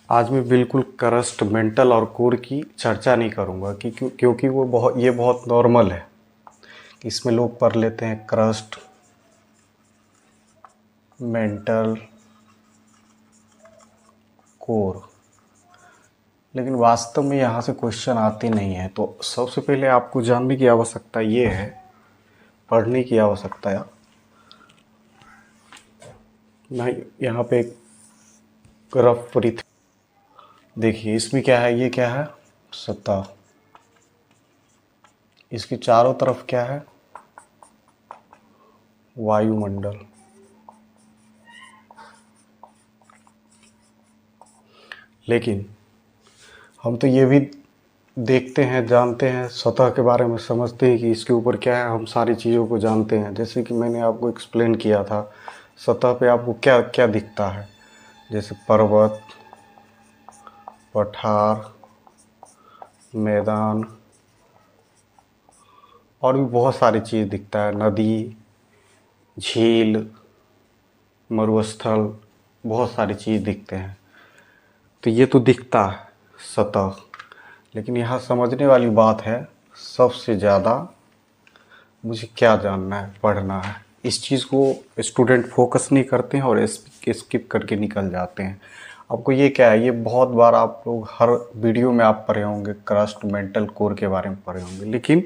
आज मैं बिल्कुल क्रस्ट मेंटल और कोर की चर्चा नहीं करूंगा क्योंकि ये बहुत नॉर्मल है कि इसमें लोग पढ़ लेते हैं क्रस्ट मेंटल कोर, लेकिन वास्तव में यहाँ से क्वेश्चन आते नहीं है। तो सबसे पहले आपको जानने की आवश्यकता ये है, पढ़ने की आवश्यकता है। मैं यहाँ पे एक रफ पृथ्वी देखिए, इसमें क्या है, ये क्या है, सतह। इसके चारों तरफ क्या है, वायुमंडल। लेकिन हम तो ये भी देखते हैं, जानते हैं, सतह के बारे में समझते हैं कि इसके ऊपर क्या है, हम सारी चीज़ों को जानते हैं। जैसे कि मैंने आपको एक्सप्लेन किया था, सतह पे आपको क्या क्या दिखता है, जैसे पर्वत, पठार, मैदान और भी बहुत सारी चीज़ दिखता है, नदी, झील, मरुस्थल, बहुत सारी चीज़ दिखते हैं। तो ये तो दिखता है सतह, लेकिन यहाँ समझने वाली बात है, सबसे ज़्यादा मुझे क्या जानना है, पढ़ना है। इस चीज़ को स्टूडेंट फोकस नहीं करते हैं और स्किप करके निकल जाते हैं। आपको ये क्या है, ये बहुत बार आप लोग हर वीडियो में आप पढ़े होंगे, क्रस्ट मेंटल कोर के बारे में पढ़े होंगे, लेकिन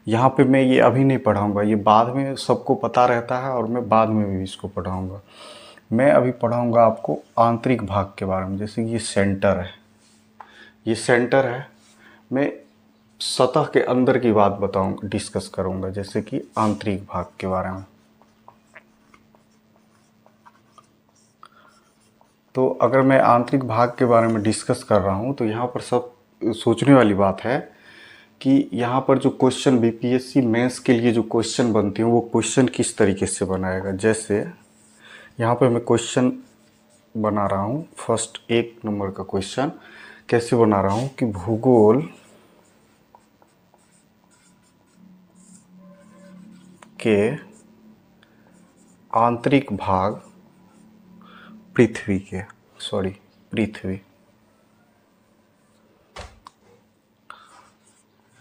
यहाँ पे मैं ये अभी नहीं पढ़ाऊँगा। ये बाद में सबको पता रहता है और मैं बाद में भी इसको पढ़ाऊँगा। मैं अभी पढ़ाऊँगा आपको आंतरिक भाग के बारे में। जैसे ये सेंटर है, ये सेंटर है। मैं सतह के अंदर की बात बताऊंगा, डिस्कस करूंगा, जैसे कि आंतरिक भाग के बारे में। तो अगर मैं आंतरिक भाग के बारे में डिस्कस कर रहा हूं तो यहाँ पर सब सोचने वाली बात है कि यहाँ पर जो क्वेश्चन बीपीएससी मेंस के लिए जो क्वेश्चन बनते हैं वो क्वेश्चन किस तरीके से बनाएगा। जैसे यहाँ पर मैं क्वेश्चन बना रहा हूँ, फर्स्ट 1 नंबर का क्वेश्चन कैसे बना रहा हूँ कि भूगोल के आंतरिक भाग पृथ्वी के, पृथ्वी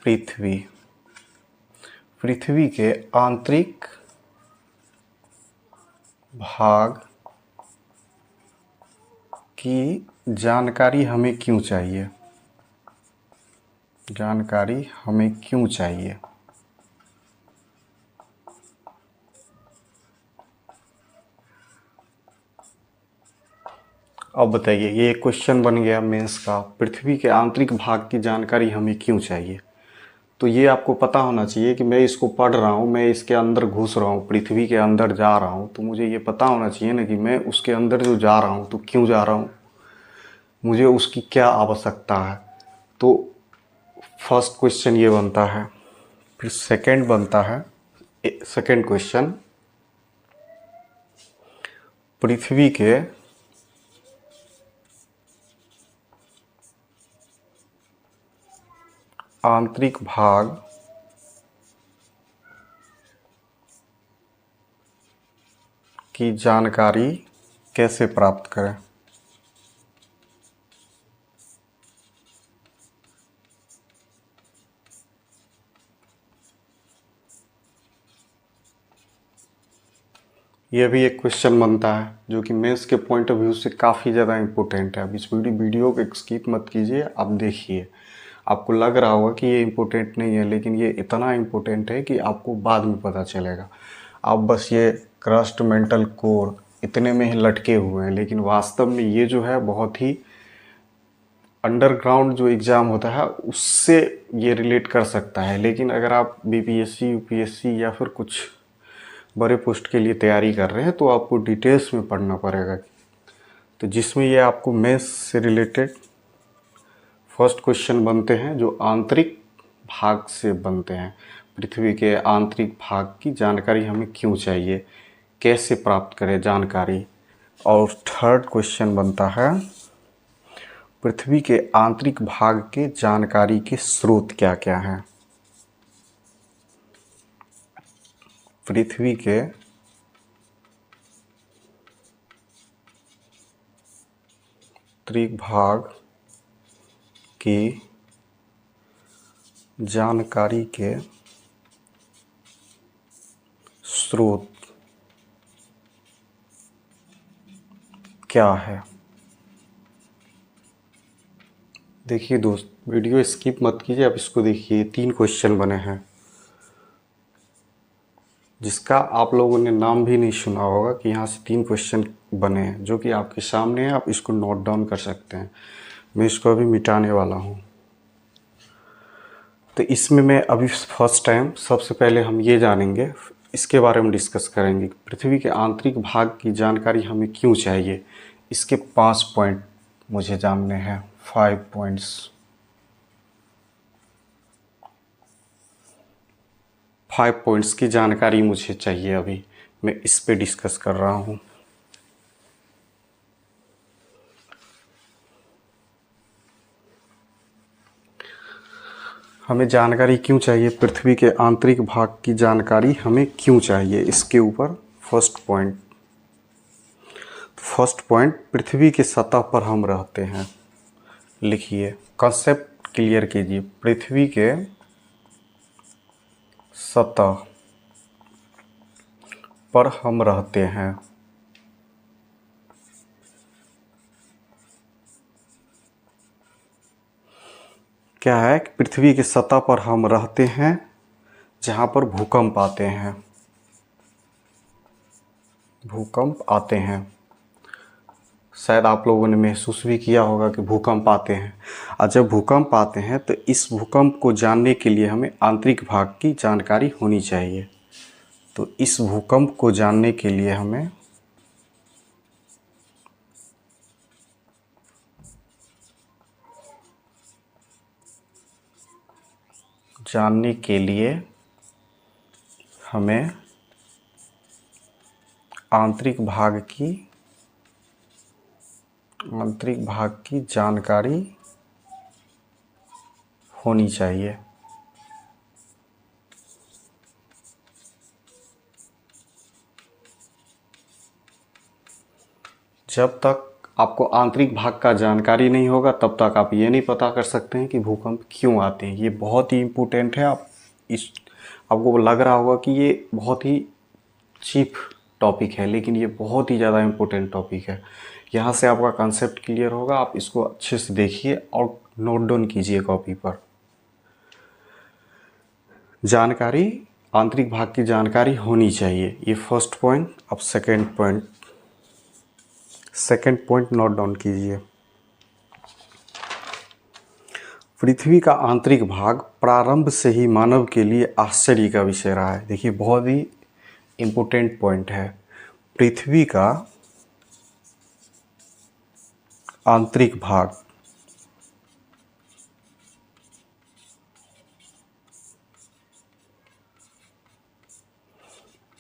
पृथ्वी पृथ्वी के आंतरिक भाग की जानकारी हमें क्यों चाहिए, जानकारी हमें क्यों चाहिए। अब बताइए, ये क्वेश्चन बन गया मेंस का, पृथ्वी के आंतरिक भाग की जानकारी हमें क्यों चाहिए। तो ये आपको पता होना चाहिए कि मैं इसको पढ़ रहा हूँ, मैं इसके अंदर घुस रहा हूँ, पृथ्वी के अंदर जा रहा हूँ, तो मुझे ये पता होना चाहिए ना कि मैं उसके अंदर जो जा रहा हूँ तो क्यों जा रहा हूँ, मुझे उसकी क्या आवश्यकता है। तो फर्स्ट क्वेश्चन ये बनता है। फिर सेकंड बनता है, सेकंड क्वेश्चन, पृथ्वी के आंतरिक भाग की जानकारी कैसे प्राप्त करें। यह भी एक क्वेश्चन बनता है जो कि मेंस के पॉइंट ऑफ व्यू से काफ़ी ज़्यादा इम्पोर्टेंट है। अब इस वीडियो को स्किप मत कीजिए, आप देखिए। आपको लग रहा होगा कि ये इम्पोर्टेंट नहीं है, लेकिन ये इतना इम्पोर्टेंट है कि आपको बाद में पता चलेगा। आप बस ये क्रस्ट मेंटल कोर इतने में ही लटके हुए हैं, लेकिन वास्तव में ये जो है बहुत ही अंडरग्राउंड जो एग्ज़ाम होता है उससे ये रिलेट कर सकता है। लेकिन अगर आप बीपीएससी, यूपीएससी या फिर कुछ बड़े पोस्ट के लिए तैयारी कर रहे हैं तो आपको डिटेल्स में पढ़ना पड़ेगा। तो जिसमें ये आपको मेंस से रिलेटेड फर्स्ट क्वेश्चन बनते हैं जो आंतरिक भाग से बनते हैं। पृथ्वी के आंतरिक भाग की जानकारी हमें क्यों चाहिए, कैसे प्राप्त करें जानकारी। और थर्ड क्वेश्चन बनता है, पृथ्वी के आंतरिक भाग के जानकारी के स्रोत क्या क्या हैं। पृथ्वी के आंतरिक भाग की जानकारी के स्रोत क्या है। देखिए दोस्त, वीडियो स्किप मत कीजिए, आप इसको देखिए। 3 क्वेश्चन बने हैं जिसका आप लोगों ने नाम भी नहीं सुना होगा कि यहाँ से 3 क्वेश्चन बने हैं, जो कि आपके सामने है। आप इसको नोट डाउन कर सकते हैं। मैं इसको अभी मिटाने वाला हूँ। तो इसमें मैं अभी फर्स्ट टाइम सबसे पहले हम ये जानेंगे, इसके बारे में डिस्कस करेंगे, पृथ्वी के आंतरिक भाग की जानकारी हमें क्यों चाहिए। इसके 5 पॉइंट मुझे जानने हैं, 5 पॉइंट्स। 5 पॉइंट्स की जानकारी मुझे चाहिए। अभी मैं इस पे डिस्कस कर रहा हूँ। हमें जानकारी क्यों चाहिए, पृथ्वी के आंतरिक भाग की जानकारी हमें क्यों चाहिए, इसके ऊपर फर्स्ट पॉइंट, पृथ्वी के सतह पर हम रहते हैं। लिखिए, कॉन्सेप्ट क्लियर कीजिए। पृथ्वी के सतह पर हम रहते हैं। क्या है कि पृथ्वी की सतह पर हम रहते हैं जहाँ पर भूकंप आते हैं। भूकंप आते हैं, शायद आप लोगों ने महसूस भी किया होगा कि भूकंप आते हैं। और जब भूकंप आते हैं तो इस भूकंप को जानने के लिए हमें आंतरिक भाग की जानकारी होनी चाहिए। तो इस भूकंप को जानने के लिए हमें आंतरिक भाग की जानकारी होनी चाहिए। जब तक आपको आंतरिक भाग का जानकारी नहीं होगा तब तक आप ये नहीं पता कर सकते हैं कि भूकंप क्यों आते हैं। ये बहुत ही इम्पोर्टेंट है। आपको लग रहा होगा कि ये बहुत ही चीप टॉपिक है, लेकिन ये बहुत ही ज़्यादा इम्पोर्टेंट टॉपिक है। यहाँ से आपका कॉन्सेप्ट क्लियर होगा। आप इसको अच्छे से देखिए और नोट डाउन कीजिए कॉपी पर। जानकारी, आंतरिक भाग की जानकारी होनी चाहिए, ये फर्स्ट पॉइंट। अब सेकंड पॉइंट नोट डाउन कीजिए। पृथ्वी का आंतरिक भाग प्रारंभ से ही मानव के लिए आश्चर्य का विषय रहा है। देखिए, बहुत ही इम्पोर्टेंट पॉइंट है। पृथ्वी का आंतरिक भाग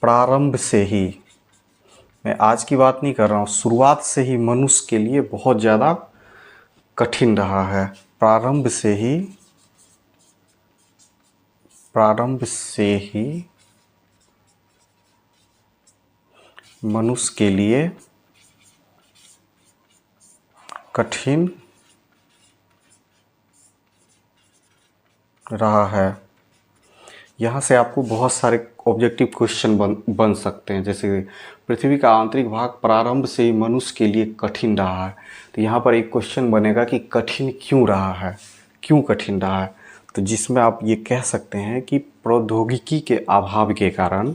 प्रारंभ से ही, मैं आज की बात नहीं कर रहा हूँ, शुरुआत से ही मनुष्य के लिए बहुत ज़्यादा कठिन रहा है। प्रारंभ से ही मनुष्य के लिए कठिन रहा है। यहाँ से आपको बहुत सारे ऑब्जेक्टिव क्वेश्चन बन सकते हैं। जैसे पृथ्वी का आंतरिक भाग प्रारंभ से ही मनुष्य के लिए कठिन रहा है, तो यहाँ पर एक क्वेश्चन बनेगा कि कठिन क्यों रहा है, क्यों कठिन रहा है। तो जिसमें आप ये कह सकते हैं कि प्रौद्योगिकी के अभाव के कारण,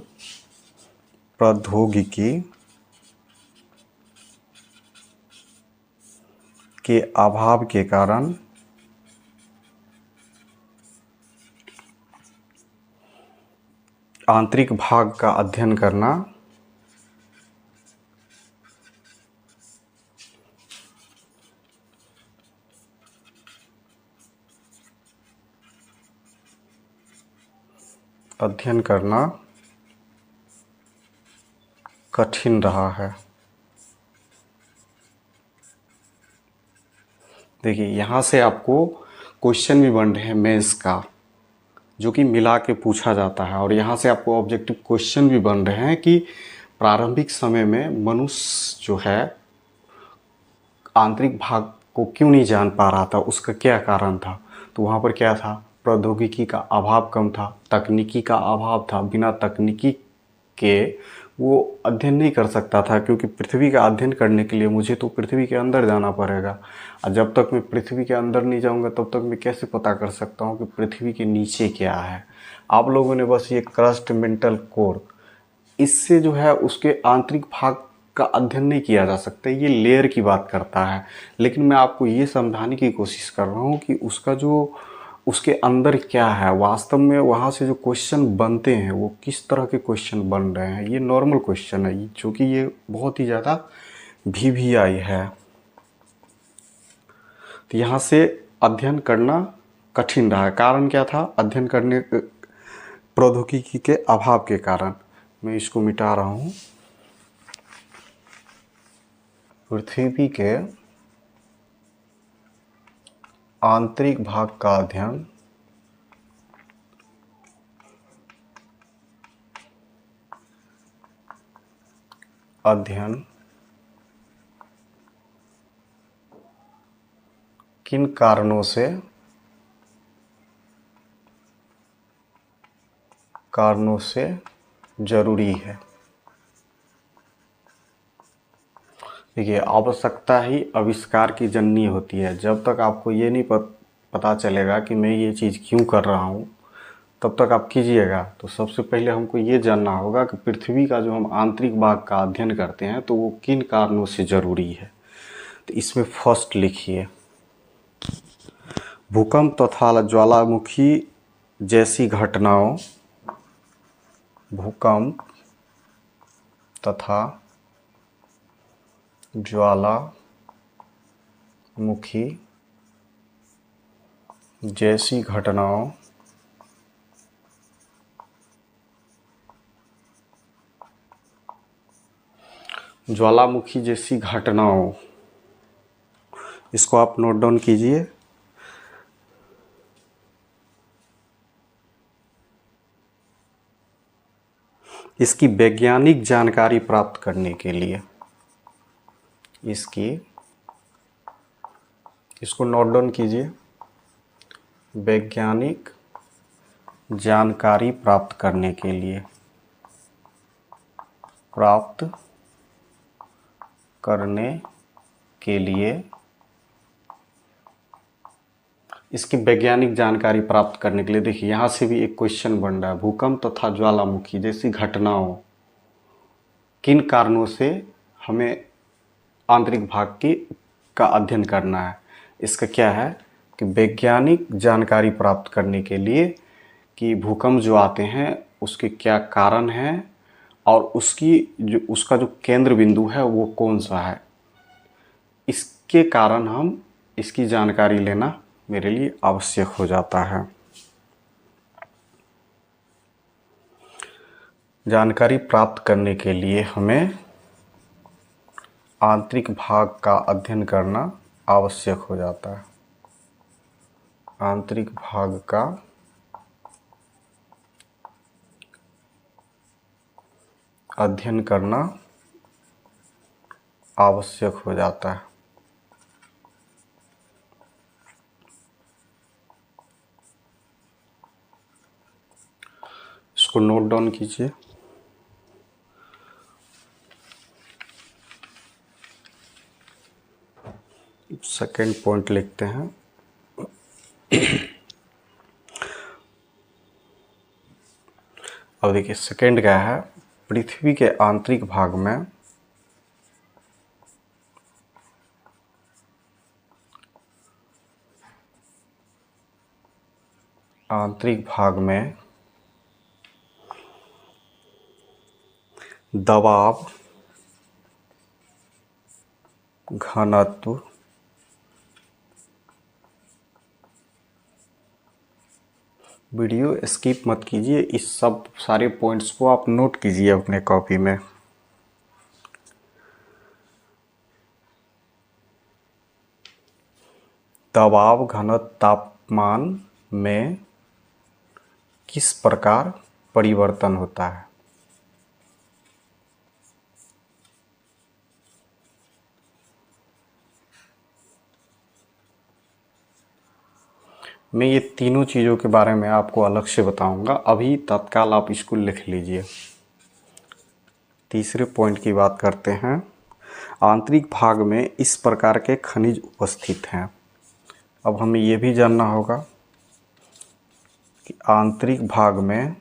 आंतरिक भाग का अध्ययन करना कठिन रहा है। देखिए, यहाँ से आपको क्वेश्चन भी बन रहे हैं मेंस का, जो कि मिला के पूछा जाता है। और यहाँ से आपको ऑब्जेक्टिव क्वेश्चन भी बन रहे हैं कि प्रारंभिक समय में मनुष्य जो है आंतरिक भाग को क्यों नहीं जान पा रहा था, उसका क्या कारण था। तो वहाँ पर क्या था, प्रौद्योगिकी का अभाव कम था, तकनीकी का अभाव था। बिना तकनीकी के वो अध्ययन नहीं कर सकता था, क्योंकि पृथ्वी का अध्ययन करने के लिए मुझे तो पृथ्वी के अंदर जाना पड़ेगा, और जब तक मैं पृथ्वी के अंदर नहीं जाऊंगा तब तक मैं कैसे पता कर सकता हूँ कि पृथ्वी के नीचे क्या है। आप लोगों ने बस ये क्रस्ट, मेंटल कोर, इससे जो है उसके आंतरिक भाग का अध्ययन नहीं किया जा सकता, ये लेयर की बात करता है। लेकिन मैं आपको ये समझाने की कोशिश कर रहा हूँ कि उसका जो उसके अंदर क्या है वास्तव में, वहाँ से जो क्वेश्चन बनते हैं वो किस तरह के क्वेश्चन बन रहे हैं। ये नॉर्मल क्वेश्चन है, चूँकि ये बहुत ही ज़्यादा VVI है, तो यहाँ से अध्ययन करना कठिन रहा। कारण क्या था, अध्ययन करने प्रौद्योगिकी के अभाव के कारण। मैं इसको मिटा रहा हूँ। पृथ्वी के आंतरिक भाग का अध्ययन किन कारणों से जरूरी है। देखिए, आवश्यकता ही आविष्कार की जननी होती है। जब तक आपको ये नहीं पता चलेगा कि मैं ये चीज़ क्यों कर रहा हूँ, तब तक आप कीजिएगा। तो सबसे पहले हमको ये जानना होगा कि पृथ्वी का जो हम आंतरिक भाग का अध्ययन करते हैं तो वो किन कारणों से ज़रूरी है। तो इसमें फर्स्ट लिखिए, भूकंप तथा ज्वालामुखी जैसी घटनाओं, भूकंप तथा ज्वालामुखी जैसी घटनाओं ज्वालामुखी जैसी घटनाओं, इसको आप नोट डाउन कीजिए। इसकी वैज्ञानिक जानकारी प्राप्त करने के लिए, इसको नोट डाउन कीजिए। वैज्ञानिक जानकारी प्राप्त करने के लिए, इसकी वैज्ञानिक जानकारी प्राप्त करने के लिए देखिए, यहाँ से भी एक क्वेश्चन बन रहा है। भूकंप तथा ज्वालामुखी जैसी घटनाओं किन कारणों से हमें आंतरिक भाग का अध्ययन करना है। इसका क्या है कि वैज्ञानिक जानकारी प्राप्त करने के लिए कि भूकंप जो आते हैं उसके क्या कारण हैं और उसका जो केंद्र बिंदु है वो कौन सा है। इसके कारण हम इसकी जानकारी लेना मेरे लिए आवश्यक हो जाता है। जानकारी प्राप्त करने के लिए हमें आंतरिक भाग का अध्ययन करना आवश्यक हो जाता है। आंतरिक भाग का अध्ययन करना आवश्यक हो जाता है। इसको नोट डाउन कीजिए। सेकंड पॉइंट लिखते हैं। अब देखिए सेकंड क्या है, पृथ्वी के आंतरिक भाग में दबाव, घनत्व, वीडियो स्किप मत कीजिए, इस सब सारे पॉइंट्स को आप नोट कीजिए अपने कॉपी में। दबाव, घनत्व, तापमान में किस प्रकार परिवर्तन होता है। मैं ये तीनों चीज़ों के बारे में आपको अलग से बताऊंगा, अभी तत्काल आप इसको लिख लीजिए। तीसरे पॉइंट की बात करते हैं। आंतरिक भाग में इस प्रकार के खनिज उपस्थित हैं। अब हमें ये भी जानना होगा कि आंतरिक भाग में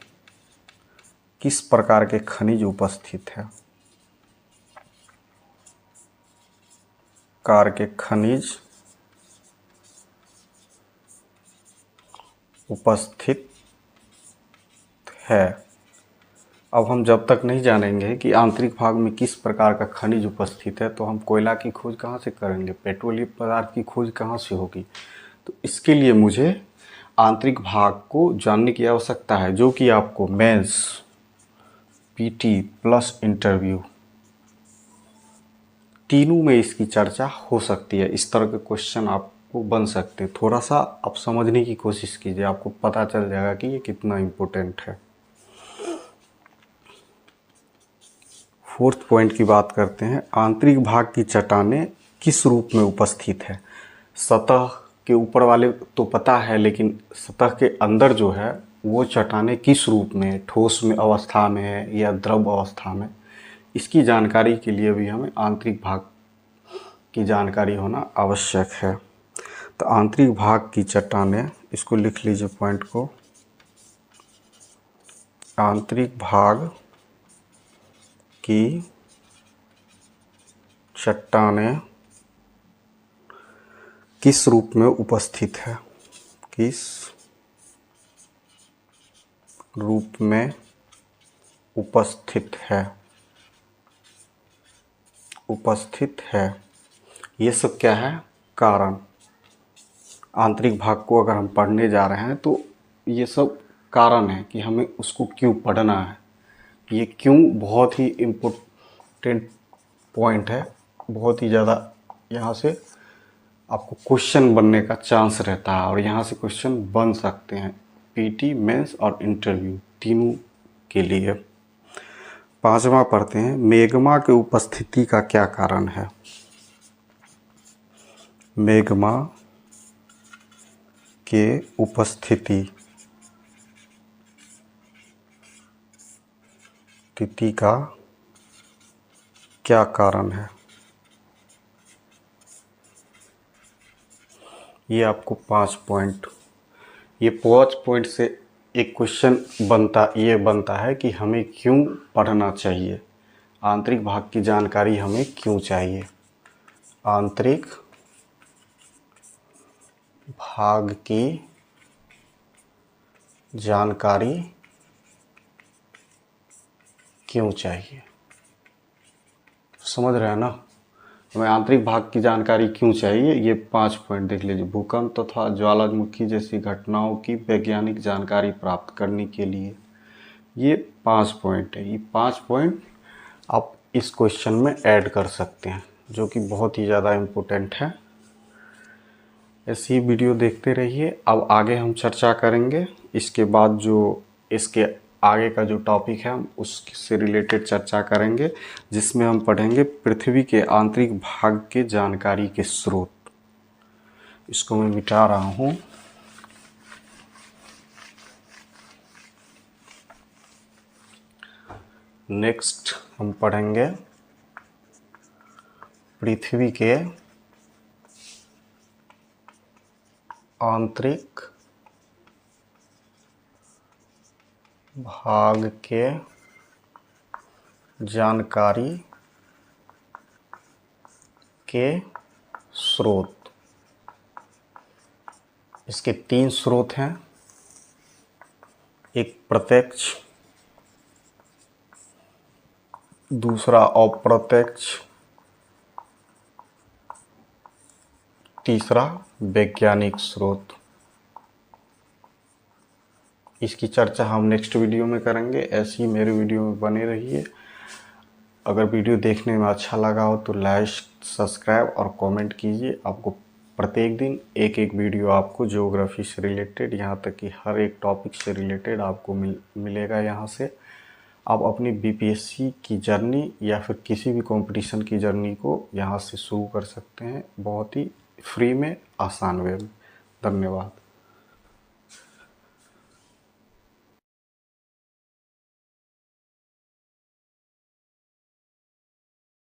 किस प्रकार के खनिज उपस्थित है। प्रकार के खनिज उपस्थित है। अब हम जब तक नहीं जानेंगे कि आंतरिक भाग में किस प्रकार का खनिज उपस्थित है, तो हम कोयला की खोज कहाँ से करेंगे, पेट्रोलियम पदार्थ की खोज कहाँ से होगी। तो इसके लिए मुझे आंतरिक भाग को जानने की आवश्यकता है, जो कि आपको मेंस, पीटी प्लस इंटरव्यू तीनों में इसकी चर्चा हो सकती है। इस तरह के क्वेश्चन आपको बन सकते हैं। थोड़ा सा आप समझने की कोशिश कीजिए, आपको पता चल जाएगा कि ये कितना इम्पोर्टेंट है। फोर्थ पॉइंट की बात करते हैं। आंतरिक भाग की चट्टानें किस रूप में उपस्थित है। सतह के ऊपर वाले तो पता है, लेकिन सतह के अंदर जो है वो चट्टानें किस रूप में, ठोस में अवस्था में है या द्रव अवस्था में, इसकी जानकारी के लिए भी हमें आंतरिक भाग की जानकारी होना आवश्यक है। तो आंतरिक भाग की चट्टानें, इसको लिख लीजिए पॉइंट को। आंतरिक भाग की चट्टानें किस रूप में उपस्थित है, किस रूप में उपस्थित है, उपस्थित है। ये सब क्या है, कारण। आंतरिक भाग को अगर हम पढ़ने जा रहे हैं तो ये सब कारण है कि हमें उसको क्यों पढ़ना है। ये क्यों बहुत ही इम्पोर्टेंट पॉइंट है, बहुत ही ज़्यादा यहाँ से आपको क्वेश्चन बनने का चांस रहता है, और यहाँ से क्वेश्चन बन सकते हैं पीटी, मेंस और इंटरव्यू तीनों के लिए। पांचवा पढ़ते हैं। मैग्मा के उपस्थिति का क्या कारण है। मैग्मा के उपस्थिति का क्या कारण है। ये आपको 5 पॉइंट, ये 5 पॉइंट से एक क्वेश्चन बनता है कि हमें क्यों पढ़ना चाहिए, आंतरिक भाग की जानकारी हमें क्यों चाहिए। आंतरिक भाग की जानकारी क्यों चाहिए, समझ रहे हैं ना। हमें आंतरिक भाग की जानकारी क्यों चाहिए, ये 5 पॉइंट देख लीजिए। भूकंप तथा ज्वालामुखी जैसी घटनाओं की वैज्ञानिक जानकारी प्राप्त करने के लिए, ये 5 पॉइंट है। ये 5 पॉइंट आप इस क्वेश्चन में ऐड कर सकते हैं, जो कि बहुत ही ज़्यादा इम्पोर्टेंट है। ऐसी वीडियो देखते रहिए। अब आगे हम चर्चा करेंगे, इसके बाद जो इसके आगे का जो टॉपिक है हम उससे रिलेटेड चर्चा करेंगे, जिसमें हम पढ़ेंगे पृथ्वी के आंतरिक भाग के जानकारी के स्रोत। इसको मैं मिटा रहा हूँ। नेक्स्ट हम पढ़ेंगे पृथ्वी के आंतरिक भाग के जानकारी के स्रोत। इसके 3 स्रोत हैं, एक प्रत्यक्ष, दूसरा अप्रत्यक्ष, तीसरा वैज्ञानिक स्रोत। इसकी चर्चा हम नेक्स्ट वीडियो में करेंगे। ऐसे ही मेरे वीडियो में बने रहिए। अगर वीडियो देखने में अच्छा लगा हो तो लाइक, सब्सक्राइब और कमेंट कीजिए। आपको प्रत्येक दिन एक एक वीडियो आपको ज्योग्राफी से रिलेटेड, यहाँ तक कि हर एक टॉपिक से रिलेटेड आपको मिलेगा। यहाँ से आप अपनी बीपीएससी की जर्नी या फिर किसी भी कंपटीशन की जर्नी को यहाँ से शुरू कर सकते हैं, बहुत ही फ्री में, आसान वे में। धन्यवाद।